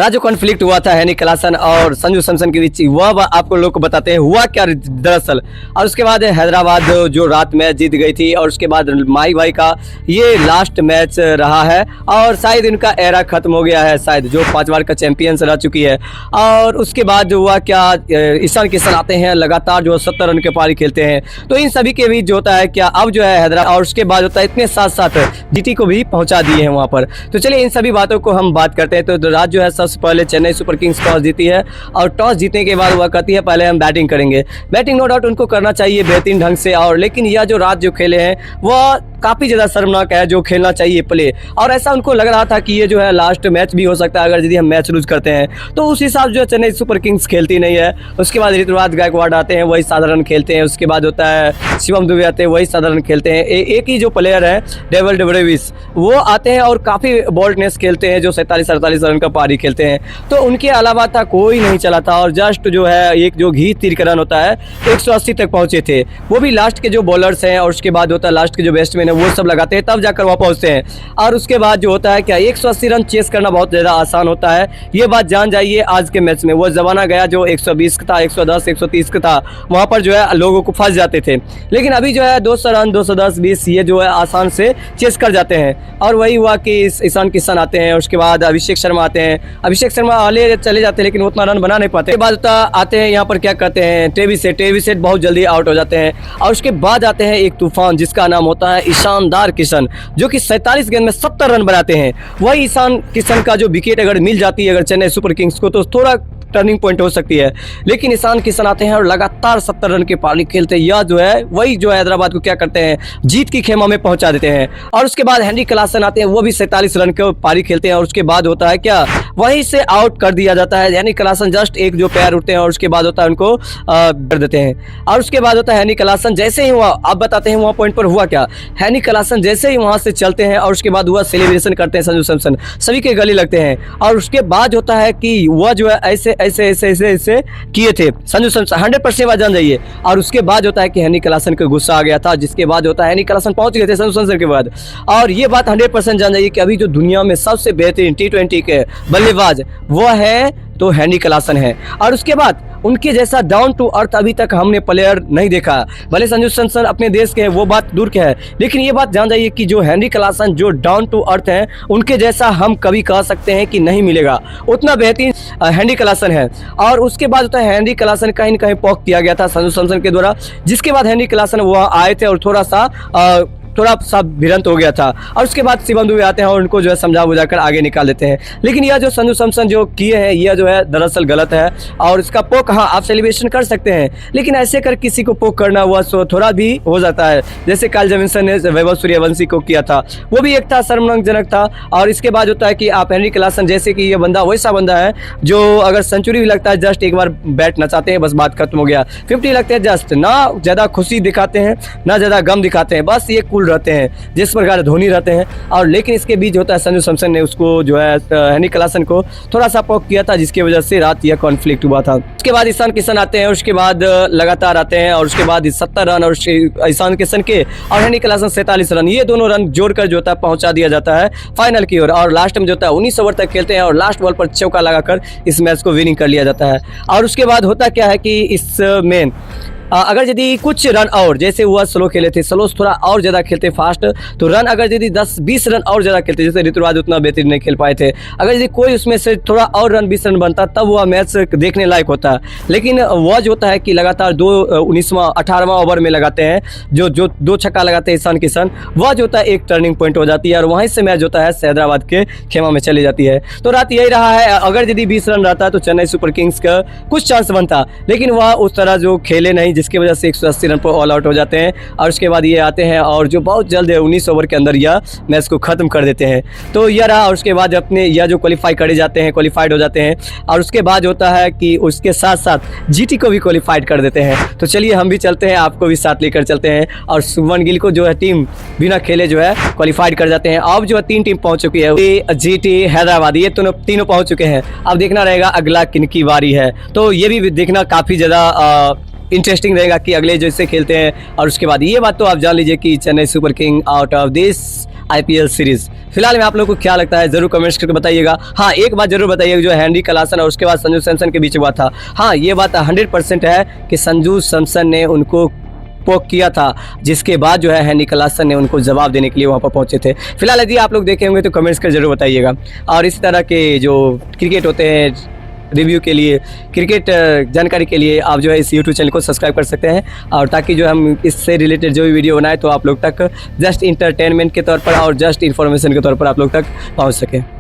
जो कॉन्फ्लिक्ट हुआ था हेनी क्लासन और संजू सैमसन के बीच, वह आपको लोग को बताते हैं हुआ क्या दरअसल। और उसके बाद हैदराबाद जो रात मैच जीत गई थी, और उसके बाद माही भाई का ये लास्ट मैच रहा है और शायद इनका एरा खत्म हो गया है, शायद जो 5 बार का चैंपियंस रह चुकी है। और उसके बाद जो हुआ क्या, ईशान किशन आते हैं, लगातार जो 70 रन के पारी खेलते हैं। तो इन सभी के बीच जो होता है क्या, अब जो है हैदराबाद, और उसके बाद होता है इतने साथ साथ जीटी को भी पहुंचा दिए हैं वहां पर। तो चलिए इन सभी बातों को हम बात करते हैं। तो रात जो है सबसे पहले चेन्नई सुपर किंग्स टॉस जीती है, और टॉस जीतने के बाद वह कहती है पहले हम बैटिंग करेंगे। बैटिंग नो डाउट उनको करना चाहिए बेहतरीन ढंग से, और लेकिन यह जो रात जो खेले हैं वह काफ़ी ज़्यादा शर्मनाक है, जो खेलना चाहिए प्ले। और ऐसा उनको लग रहा था कि ये जो है लास्ट मैच भी हो सकता है अगर यदि हम मैच लूज करते हैं। तो उस हिसाब जो चेन्नई सुपर किंग्स खेलती नहीं है। उसके बाद ऋतुराज गायकवाड़ आते हैं, वही साधारण खेलते हैं। उसके बाद होता है शिवम दुबे आते हैं, वही साधारण खेलते हैं। एक ही जो प्लेयर है डेविल डेविस, वो आते हैं और काफ़ी बोल्डनेस खेलते हैं, जो 47-48 रन का पारी खेलते हैं। तो उनके अलावा था कोई नहीं चला था, और जस्ट जो है एक जो घी तीर का रन होता है 180 तक पहुँचे थे, वो भी लास्ट के जो बॉलर्स हैं, और उसके बाद होता है लास्ट के जो बैट्समैन है वो सब लगाते हैं, तब जाकर वहाँ पहुँचते हैं। और उसके बाद जो होता है क्या, 180 रन चेस करना बहुत ज़्यादा आसान होता है, ये बात जान जाइए। आज के मैच में वो ज़माना गया जो 120 का था, 110, 130 का था, वहाँ पर जो है लोगों को फंस जाते थे। लेकिन अभी जो है 200 रन, 210, 20 ये जो है आसान से चेस कर जाते हैं। और वही हुआ कि ईशान किशन आते हैं, उसके बाद अभिषेक शर्मा आते हैं। अभिषेक शर्मा आले चले जाते हैं लेकिन उतना रन बना नहीं पाते। उसके बाद आते हैं यहाँ पर क्या करते हैं, टेविसेट बहुत जल्दी आउट हो जाते हैं। और उसके बाद आते हैं एक तूफान जिसका नाम होता है ईशानदार किशन, जो कि 47 गेंद में 70 रन बनाते हैं। वही ईशान किशन का जो विकेट अगर मिल जाती है अगर चेन्नई सुपर किंग्स को, तो थोड़ा टर्निंग पॉइंट हो सकती है। लेकिन ईशान किशन आते हैं और लगातार 70 रन के पारी खेलते हैं। यह जो है वही जो हैदराबाद को क्या करते हैं, जीत की खेमा में पहुंचा देते हैं। और उसके बाद हेनरी क्लासन आते हैं, वो भी 47 रन के पारी खेलते हैं। और उसके बाद होता है क्या, वहीं से आउट कर दिया जाता है। हेनरी क्लासन जस्ट एक जो पैर उठते हैं, और उसके बाद होता है उनको कर देते हैं। और उसके बाद होता है हेनरी क्लासन जैसे ही हुआ, आप बताते हैं वहाँ पॉइंट पर हुआ क्या। हेनरी क्लासन जैसे ही वहाँ से चलते हैं, और उसके बाद वह सेलिब्रेशन करते हैं, संजू सैमसन सभी के गले लगते हैं। और उसके बाद होता है कि वह जो है ऐसे किए थे संजू सैमसन, 100% बात जान जाइए। और उसके बाद होता है कि हेनरी क्लासन को गुस्सा आ गया था, जिसके बाद होता है हेनरी क्लासन पहुंच गए थे संजू सैमसन के बाद। और ये बात 100% जान जाइए कि अभी जो दुनिया में सबसे बेहतरीन T20 के बल्लेबाज वो है तो हेनरी क्लासन है। और उसके बाद उनके जैसा डाउन टू अर्थ अभी तक हमने प्लेयर नहीं देखा। भले संजू सैमसन अपने देश के हैं, वो बात दूर के है, लेकिन ये बात जान जाइए कि जो हेनरी क्लासन जो डाउन टू अर्थ हैं, उनके जैसा हम कभी कह सकते हैं कि नहीं मिलेगा। उतना बेहतरीन हेनरी क्लासन है। और उसके बाद होता है हेनरी क्लासन कहीं न कहीं पॉक किया गया था संजू सैमसन के द्वारा, जिसके बाद हेनरी क्लासन वहाँ आए थे और थोड़ा सा भिरंत हो गया था। और उसके बाद शिवम दुबे आते हैं और उनको जो है समझा बुझाकर आगे निकाल देते हैं। लेकिन यह जो संजू सैमसन जो किए हैं, यह जो है दरअसल गलत है। और इसका पोक, हाँ आप सेलिब्रेशन कर सकते हैं, लेकिन ऐसे कर किसी को पोक करना हुआ थोड़ा भी हो जाता है। जैसे काइल जेमिसन ने वैभव सूर्यवंशी को किया था, वो भी एक था शर्मनाकजनक था। और इसके बाद होता है कि आप हेनरी क्लासन जैसे कि ये बंदा वैसा बंदा है जो अगर सेंचुरी भी लगता है जस्ट एक बार बैट नचाते हैं, बस बात खत्म हो गया। 50 लगते हैं जस्ट, ना ज़्यादा खुशी दिखाते हैं ना ज़्यादा गम दिखाते हैं, बस ये कूल रहते हैं जिस प्रकार धोनी रहते हैं। और लेकिन इसके बीच होता है संजू सैमसन ने उसको जो है हेनरी क्लासन को थोड़ा सा पोक किया था, जिसकी वजह से रात यह कॉन्फ्लिक्ट हुआ था। उसके बाद ईशान किशन आते हैं, उसके बाद लगातार आते हैं, और उसके बाद 70 रन और ईशान किशन के और हेनरी क्लासन 47 रन, ये दोनों रन जोड़कर जो होता है पहुंचा दिया जाता है फाइनल की ओर। और लास्ट में जो होता है 19 ओवर तक खेलते हैं, और लास्ट बॉल पर चौका लगाकर इस मैच को विनिंग कर लिया जाता है। और उसके बाद होता क्या है कि इसमें अगर यदि कुछ रन और जैसे हुआ स्लो खेले थे, स्लो थोड़ा और ज़्यादा खेलते फास्ट, तो रन अगर यदि 10-20 रन और ज़्यादा खेलते, जैसे ऋतुराज उतना बेहतरीन नहीं खेल पाए थे, अगर यदि कोई उसमें से थोड़ा और रन 20 रन बनता तब वह मैच देखने लायक होता। लेकिन वह जो होता है कि लगातार 18वां ओवर में लगाते हैं, जो 2 छक्का लगाते हैं ईशान किशन, वह जो होता है एक टर्निंग पॉइंट हो जाती है, और वहीं से मैच होता है हैदराबाद के खेमा में चली जाती है। तो रात यही रहा है, अगर यदि 20 रन रहता तो चेन्नई सुपर किंग्स का कुछ चांस बनता, लेकिन वह उस तरह जो खेले नहीं, जिसकी वजह से 180 रन पर ऑल आउट हो जाते हैं। और उसके बाद ये आते हैं और जो बहुत जल्द 19 ओवर के अंदर यह मैच को ख़त्म कर देते हैं। तो यह रहा। और उसके बाद अपने यह जो क्वालिफाई करे जाते हैं, क्वालिफाइड हो जाते हैं। और उसके बाद होता है कि उसके साथ साथ जीटी को भी क्वालिफाइड कर देते हैं। तो चलिए हम भी चलते हैं, आपको भी साथ लेकर चलते हैं। और शुभमन गिल को जो है टीम बिना खेले जो है क्वालिफाइड कर जाते हैं। अब जो है 3 टीम पहुँच चुकी है, जीटी, हैदराबाद, ये तीनों पहुँच चुके हैं। अब देखना रहेगा अगला किनकी बारी है, तो ये भी देखना काफ़ी ज़्यादा इंटरेस्टिंग रहेगा कि अगले जैसे खेलते हैं। और उसके बाद ये बात तो आप जान लीजिए कि Chennai super king out of this IPL series. फिलहाल में आप लोगों को क्या लगता है जरूर कमेंट्स करके बताइएगा। हाँ, एक बात जरूर बताइएगा, जो हेनरी क्लासन और उसके बाद संजू सैमसन के बीच हुआ था, हाँ ये बात 100% है कि संजू सैमसन ने उनको पोक किया था, जिसके बाद जो है हेनरी क्लासन ने उनको जवाब देने के लिए वहाँ पर पहुँचे थे। फिलहाल यदि आप लोग देखे होंगे तो कमेंट्स कर जरूर बताइएगा। और इस तरह के जो क्रिकेट होते हैं रिव्यू के लिए, क्रिकेट जानकारी के लिए आप जो है इस यूट्यूब चैनल को सब्सक्राइब कर सकते हैं, और ताकि जो हम इससे रिलेटेड जो भी वीडियो बनाए तो आप लोग तक जस्ट इंटरटेनमेंट के तौर पर और जस्ट इन्फॉर्मेशन के तौर पर आप लोग तक पहुँच सके।